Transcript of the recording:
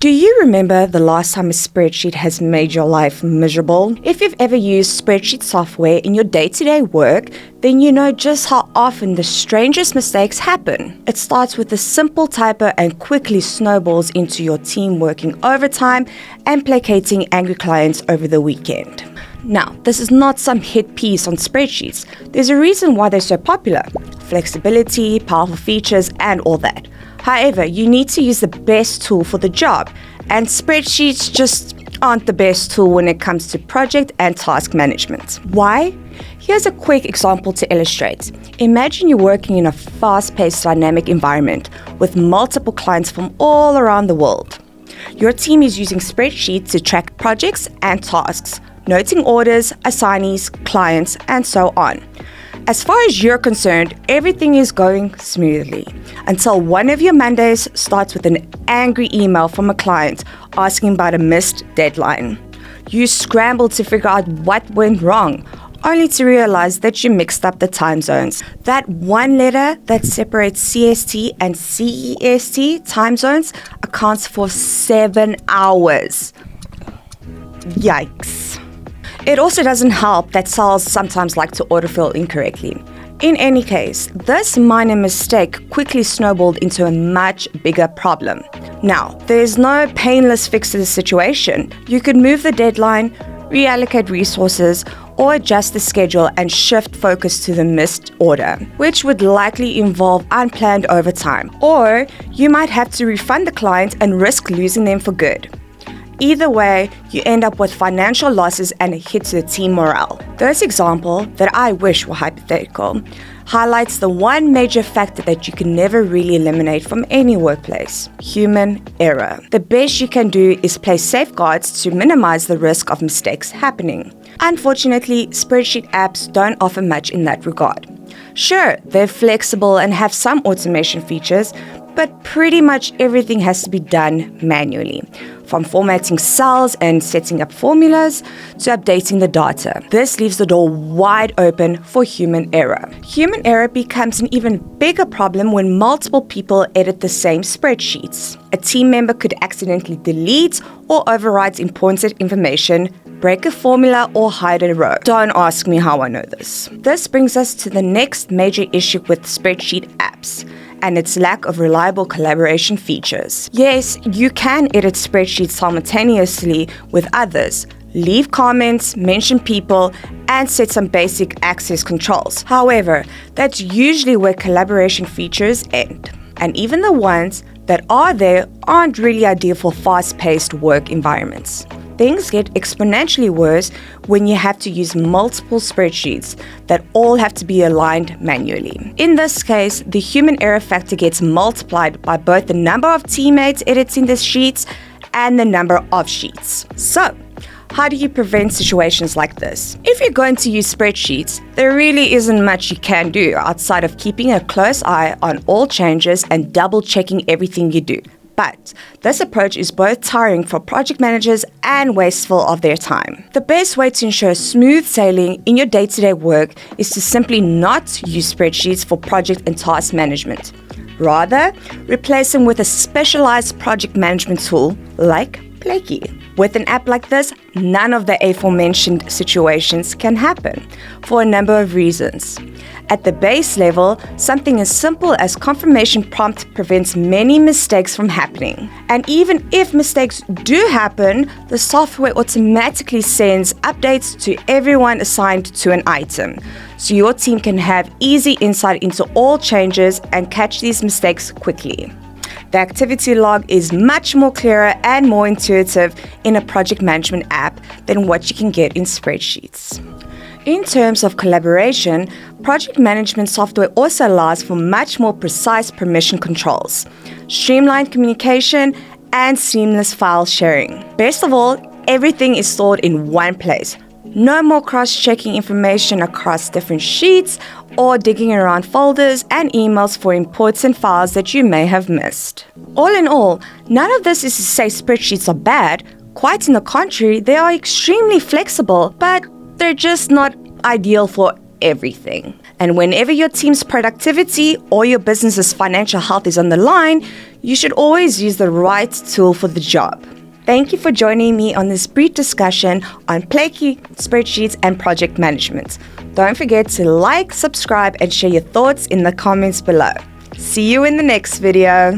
Do you remember the last time a spreadsheet has made your life miserable? If you've ever used spreadsheet software in your day-to-day work, then you know just how often the strangest mistakes happen. It starts with a simple typo and quickly snowballs into your team working overtime and placating angry clients over the weekend. Now, this is not some hit piece on spreadsheets. There's a reason why they're so popular. Flexibility, powerful features, and all that. However, you need to use the best tool for the job, and spreadsheets just aren't the best tool when it comes to project and task management. Why? Here's a quick example to illustrate. Imagine you're working in a fast-paced, dynamic environment with multiple clients from all around the world. Your team is using spreadsheets to track projects and tasks, noting orders, assignees, clients, and so on. As far as you're concerned, everything is going smoothly until one of your Mondays starts with an angry email from a client asking about a missed deadline. You scramble to figure out what went wrong, only to realize that you mixed up the time zones. That one letter that separates CST and CEST time zones accounts for 7 hours. Yikes. It also doesn't help that cells sometimes like to autofill incorrectly. In any case, this minor mistake quickly snowballed into a much bigger problem. Now, there's no painless fix to the situation. You could move the deadline, reallocate resources, or adjust the schedule and shift focus to the missed order, which would likely involve unplanned overtime. Or you might have to refund the client and risk losing them for good. Either way, you end up with financial losses and a hit to the team morale. This example, that I wish were hypothetical, highlights the one major factor that you can never really eliminate from any workplace: human error. The best you can do is place safeguards to minimize the risk of mistakes happening. Unfortunately, spreadsheet apps don't offer much in that regard. Sure, they're flexible and have some automation features, but pretty much everything has to be done manually, from formatting cells and setting up formulas to updating the data. This leaves the door wide open for human error. Human error becomes an even bigger problem when multiple people edit the same spreadsheets. A team member could accidentally delete or overwrite important information, break a formula, or hide a row. Don't ask me how I know this. This brings us to the next major issue with spreadsheet apps, and its lack of reliable collaboration features. Yes, you can edit spreadsheets simultaneously with others, leave comments, mention people, and set some basic access controls. However, that's usually where collaboration features end. And even the ones that are there aren't really ideal for fast-paced work environments. Things get exponentially worse when you have to use multiple spreadsheets that all have to be aligned manually. In this case, the human error factor gets multiplied by both the number of teammates editing the sheets and the number of sheets. So, how do you prevent situations like this? If you're going to use spreadsheets, there really isn't much you can do outside of keeping a close eye on all changes and double-checking everything you do. But this approach is both tiring for project managers and wasteful of their time. The best way to ensure smooth sailing in your day-to-day work is to simply not use spreadsheets for project and task management. Rather, replace them with a specialized project management tool like Blakey. With an app like this, none of the aforementioned situations can happen for a number of reasons. At the base level, something as simple as confirmation prompt prevents many mistakes from happening. And even if mistakes do happen, the software automatically sends updates to everyone assigned to an item, so your team can have easy insight into all changes and catch these mistakes quickly. The activity log is much more clearer and more intuitive in a project management app than what you can get in spreadsheets. In terms of collaboration, project management software also allows for much more precise permission controls, streamlined communication, and seamless file sharing. Best of all, everything is stored in one place. No more cross-checking information across different sheets or digging around folders and emails for important files that you may have missed. All in all, none of this is to say spreadsheets are bad. Quite on the contrary, they are extremely flexible, but they're just not ideal for everything. And whenever your team's productivity or your business's financial health is on the line, you should always use the right tool for the job. Thank you for joining me on this brief discussion on Plaky, spreadsheets, and project management. Don't forget to like, subscribe, and share your thoughts in the comments below. See you in the next video.